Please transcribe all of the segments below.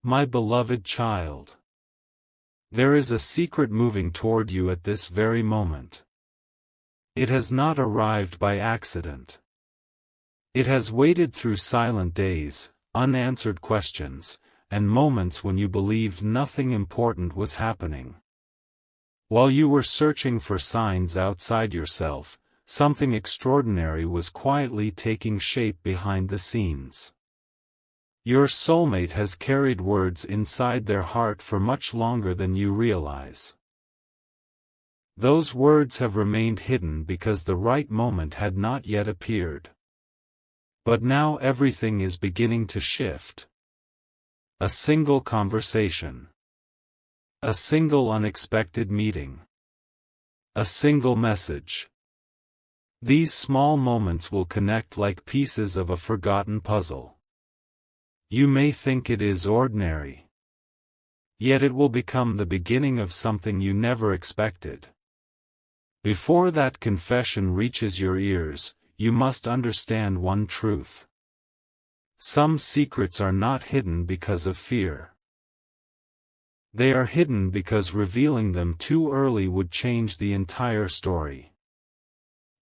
My beloved child. There is a secret moving toward you at this very moment. It has not arrived by accident. It has waited through silent days, unanswered questions, and moments when you believed nothing important was happening. While you were searching for signs outside yourself, something extraordinary was quietly taking shape behind the scenes. Your soulmate has carried words inside their heart for much longer than you realize. Those words have remained hidden because the right moment had not yet appeared. But now everything is beginning to shift. A single conversation. A single unexpected meeting. A single message. These small moments will connect like pieces of a forgotten puzzle. You may think it is ordinary. Yet it will become the beginning of something you never expected. Before that confession reaches your ears, you must understand one truth. Some secrets are not hidden because of fear. They are hidden because revealing them too early would change the entire story.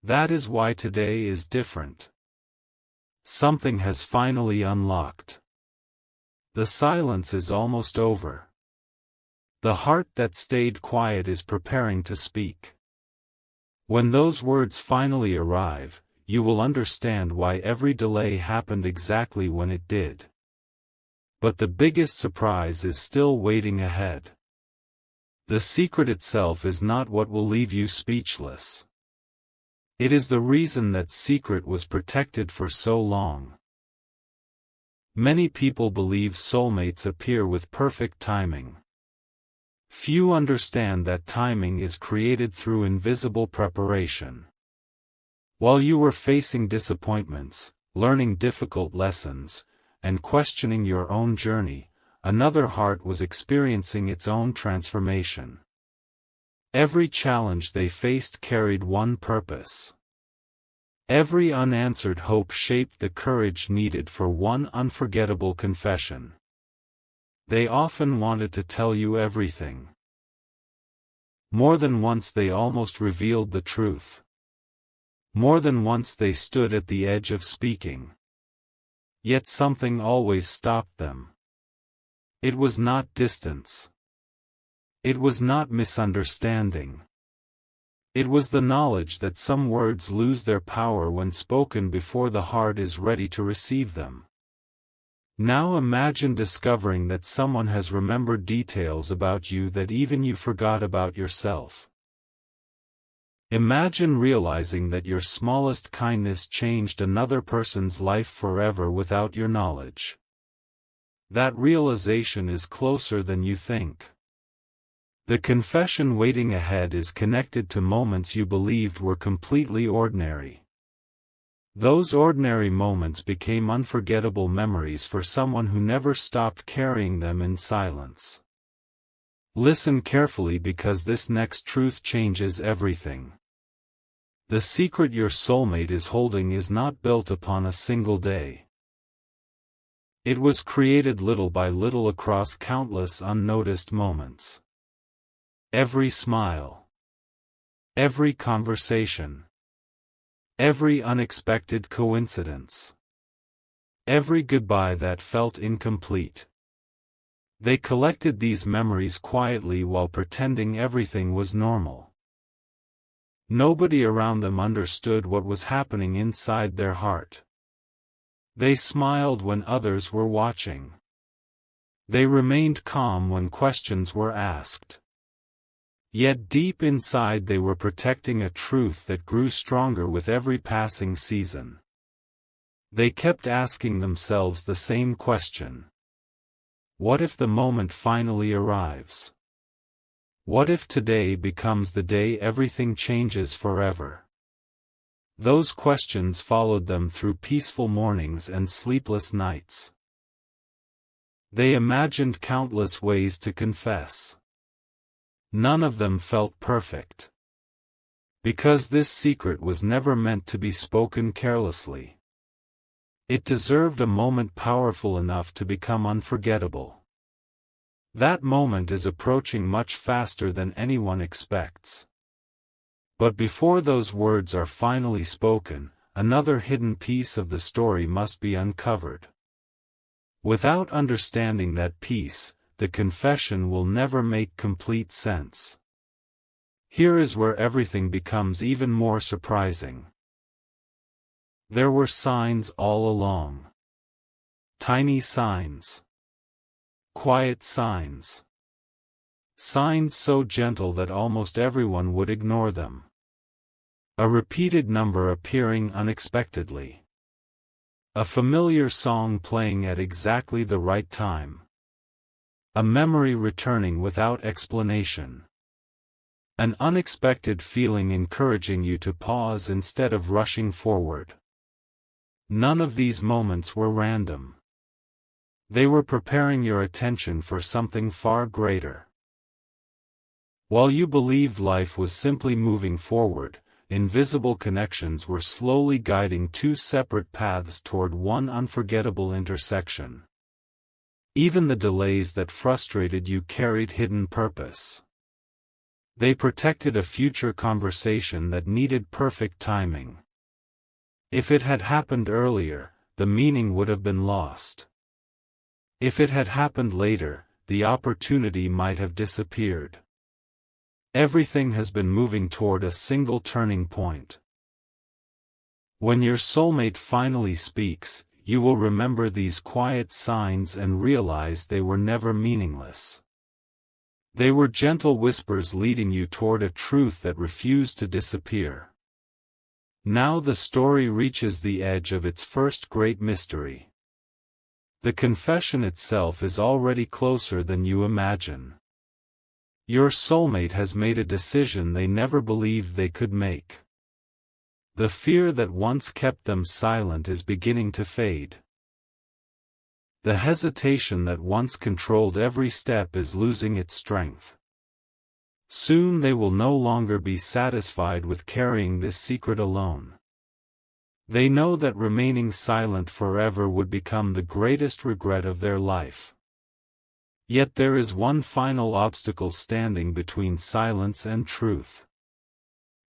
That is why today is different. Something has finally unlocked. The silence is almost over. The heart that stayed quiet is preparing to speak. When those words finally arrive, you will understand why every delay happened exactly when it did. But the biggest surprise is still waiting ahead. The secret itself is not what will leave you speechless. It is the reason that secret was protected for so long. Many people believe soulmates appear with perfect timing. Few understand that timing is created through invisible preparation. While you were facing disappointments, learning difficult lessons, and questioning your own journey, another heart was experiencing its own transformation. Every challenge they faced carried one purpose. Every unanswered hope shaped the courage needed for one unforgettable confession. They often wanted to tell you everything. More than once they almost revealed the truth. More than once they stood at the edge of speaking. Yet something always stopped them. It was not distance. It was not misunderstanding. It was the knowledge that some words lose their power when spoken before the heart is ready to receive them. Now imagine discovering that someone has remembered details about you that even you forgot about yourself. Imagine realizing that your smallest kindness changed another person's life forever without your knowledge. That realization is closer than you think. The confession waiting ahead is connected to moments you believed were completely ordinary. Those ordinary moments became unforgettable memories for someone who never stopped carrying them in silence. Listen carefully because this next truth changes everything. The secret your soulmate is holding is not built upon a single day. It was created little by little across countless unnoticed moments. Every smile. Every conversation. Every unexpected coincidence. Every goodbye that felt incomplete. They collected these memories quietly while pretending everything was normal. Nobody around them understood what was happening inside their heart. They smiled when others were watching. They remained calm when questions were asked. Yet deep inside they were protecting a truth that grew stronger with every passing season. They kept asking themselves the same question. What if the moment finally arrives? What if today becomes the day everything changes forever? Those questions followed them through peaceful mornings and sleepless nights. They imagined countless ways to confess. None of them felt perfect. Because this secret was never meant to be spoken carelessly. It deserved a moment powerful enough to become unforgettable. That moment is approaching much faster than anyone expects. But before those words are finally spoken, another hidden piece of the story must be uncovered. Without understanding that piece, the confession will never make complete sense. Here is where everything becomes even more surprising. There were signs all along. Tiny signs. Quiet signs. Signs so gentle that almost everyone would ignore them. A repeated number appearing unexpectedly. A familiar song playing at exactly the right time. A memory returning without explanation. An unexpected feeling encouraging you to pause instead of rushing forward. None of these moments were random. They were preparing your attention for something far greater. While you believed life was simply moving forward, invisible connections were slowly guiding two separate paths toward one unforgettable intersection. Even the delays that frustrated you carried hidden purpose. They protected a future conversation that needed perfect timing. If it had happened earlier, the meaning would have been lost. If it had happened later, the opportunity might have disappeared. Everything has been moving toward a single turning point. When your soulmate finally speaks, you will remember these quiet signs and realize they were never meaningless. They were gentle whispers leading you toward a truth that refused to disappear. Now the story reaches the edge of its first great mystery. The confession itself is already closer than you imagine. Your soulmate has made a decision they never believed they could make. The fear that once kept them silent is beginning to fade. The hesitation that once controlled every step is losing its strength. Soon they will no longer be satisfied with carrying this secret alone. They know that remaining silent forever would become the greatest regret of their life. Yet there is one final obstacle standing between silence and truth.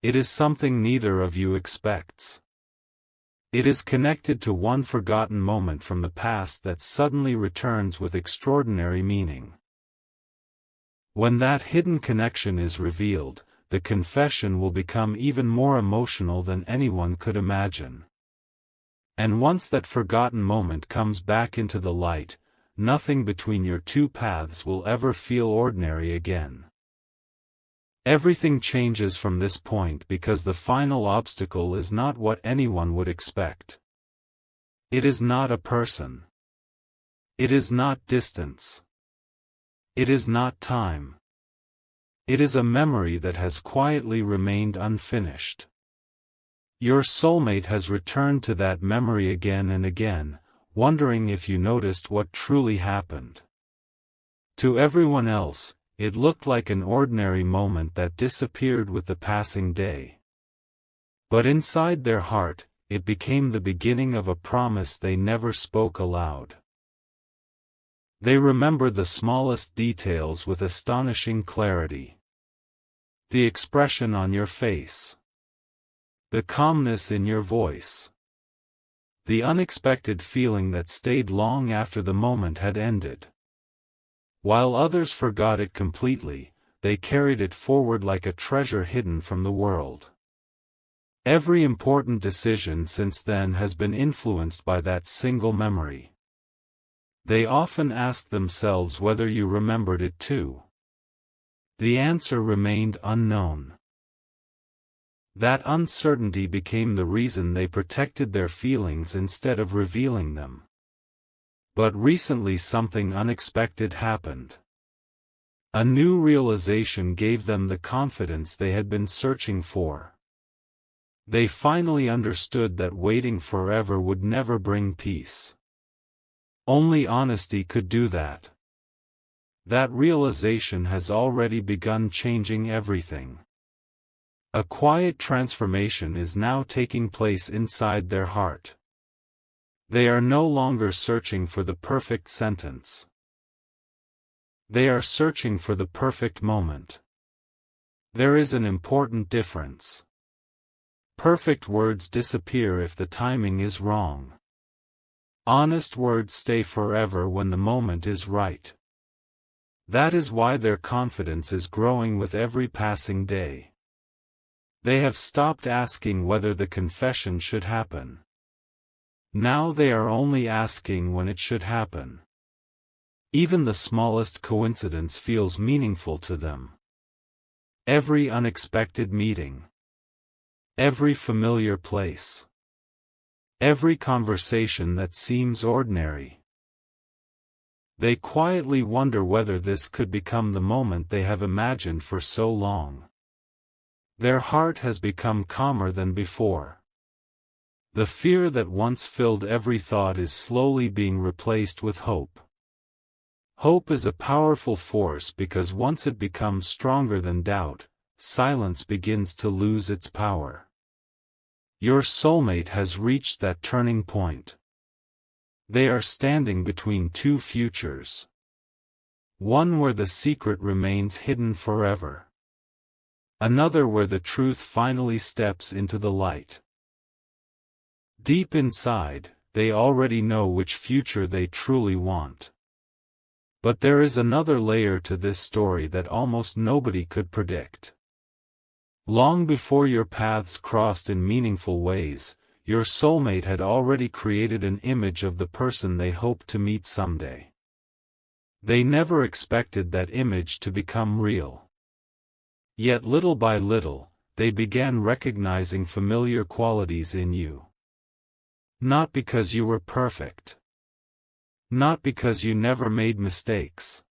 It is something neither of you expects. It is connected to one forgotten moment from the past that suddenly returns with extraordinary meaning. When that hidden connection is revealed, the confession will become even more emotional than anyone could imagine. And once that forgotten moment comes back into the light, nothing between your two paths will ever feel ordinary again. Everything changes from this point because the final obstacle is not what anyone would expect. It is not a person. It is not distance. It is not time. It is a memory that has quietly remained unfinished. Your soulmate has returned to that memory again and again, wondering if you noticed what truly happened. To everyone else, it looked like an ordinary moment that disappeared with the passing day. But inside their heart, it became the beginning of a promise they never spoke aloud. They remember the smallest details with astonishing clarity. The expression on your face. The calmness in your voice. The unexpected feeling that stayed long after the moment had ended. While others forgot it completely, they carried it forward like a treasure hidden from the world. Every important decision since then has been influenced by that single memory. They often asked themselves whether you remembered it too. The answer remained unknown. That uncertainty became the reason they protected their feelings instead of revealing them. But recently something unexpected happened. A new realization gave them the confidence they had been searching for. They finally understood that waiting forever would never bring peace. Only honesty could do that. That realization has already begun changing everything. A quiet transformation is now taking place inside their heart. They are no longer searching for the perfect sentence. They are searching for the perfect moment. There is an important difference. Perfect words disappear if the timing is wrong. Honest words stay forever when the moment is right. That is why their confidence is growing with every passing day. They have stopped asking whether the confession should happen. Now they are only asking when it should happen. Even the smallest coincidence feels meaningful to them. Every unexpected meeting. Every familiar place. Every conversation that seems ordinary. They quietly wonder whether this could become the moment they have imagined for so long. Their heart has become calmer than before. The fear that once filled every thought is slowly being replaced with hope. Hope is a powerful force because once it becomes stronger than doubt, silence begins to lose its power. Your soulmate has reached that turning point. They are standing between two futures. One where the secret remains hidden forever. Another where the truth finally steps into the light. Deep inside, they already know which future they truly want. But there is another layer to this story that almost nobody could predict. Long before your paths crossed in meaningful ways, your soulmate had already created an image of the person they hoped to meet someday. They never expected that image to become real. Yet little by little, they began recognizing familiar qualities in you. Not because you were perfect. Not because you never made mistakes.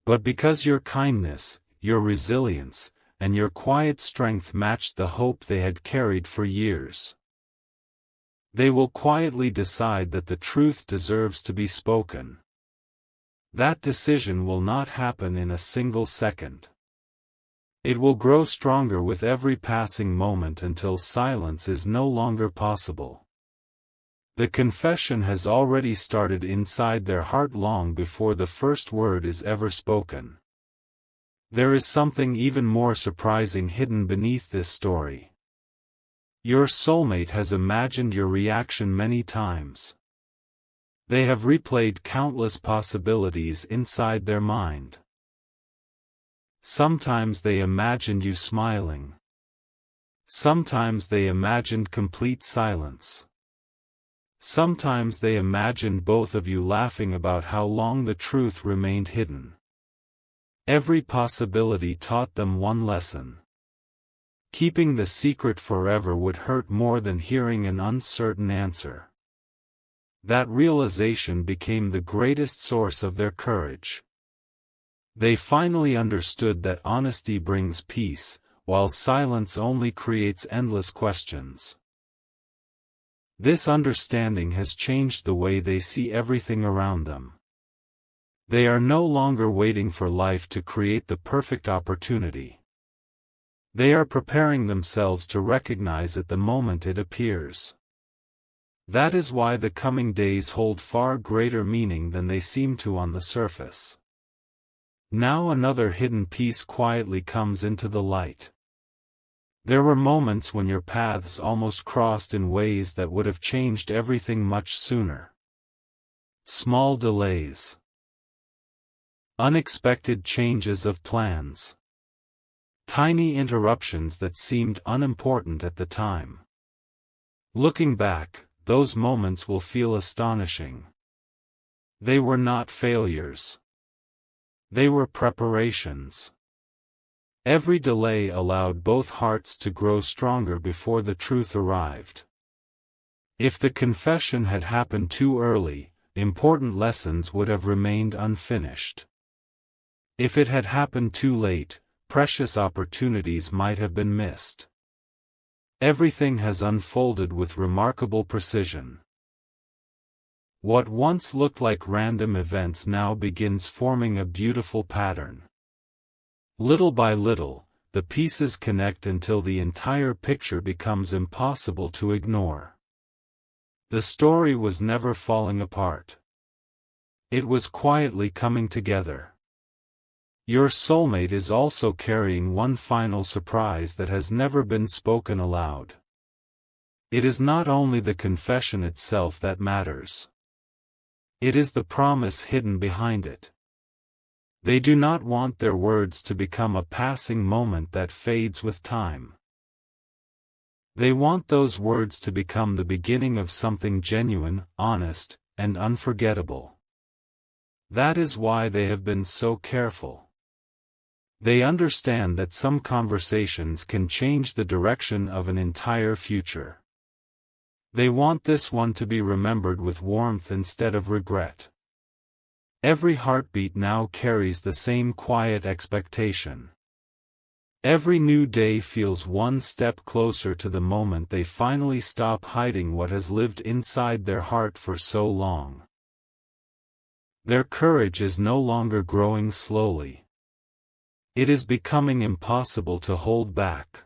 But because your kindness, your resilience, and your quiet strength matched the hope they had carried for years. They will quietly decide that the truth deserves to be spoken. That decision will not happen in a single second. It will grow stronger with every passing moment until silence is no longer possible. The confession has already started inside their heart long before the first word is ever spoken. There is something even more surprising hidden beneath this story. Your soulmate has imagined your reaction many times. They have replayed countless possibilities inside their mind. Sometimes they imagined you smiling. Sometimes they imagined complete silence. Sometimes they imagined both of you laughing about how long the truth remained hidden. Every possibility taught them one lesson. Keeping the secret forever would hurt more than hearing an uncertain answer. That realization became the greatest source of their courage. They finally understood that honesty brings peace, while silence only creates endless questions. This understanding has changed the way they see everything around them. They are no longer waiting for life to create the perfect opportunity. They are preparing themselves to recognize it the moment it appears. That is why the coming days hold far greater meaning than they seem to on the surface. Now another hidden piece quietly comes into the light. There were moments when your paths almost crossed in ways that would have changed everything much sooner. Small delays. Unexpected changes of plans. Tiny interruptions that seemed unimportant at the time. Looking back, those moments will feel astonishing. They were not failures. They were preparations. Every delay allowed both hearts to grow stronger before the truth arrived. If the confession had happened too early, important lessons would have remained unfinished. If it had happened too late, precious opportunities might have been missed. Everything has unfolded with remarkable precision. What once looked like random events now begins forming a beautiful pattern. Little by little, the pieces connect until the entire picture becomes impossible to ignore. The story was never falling apart. It was quietly coming together. Your soulmate is also carrying one final surprise that has never been spoken aloud. It is not only the confession itself that matters. It is the promise hidden behind it. They do not want their words to become a passing moment that fades with time. They want those words to become the beginning of something genuine, honest, and unforgettable. That is why they have been so careful. They understand that some conversations can change the direction of an entire future. They want this one to be remembered with warmth instead of regret. Every heartbeat now carries the same quiet expectation. Every new day feels one step closer to the moment they finally stop hiding what has lived inside their heart for so long. Their courage is no longer growing slowly. It is becoming impossible to hold back.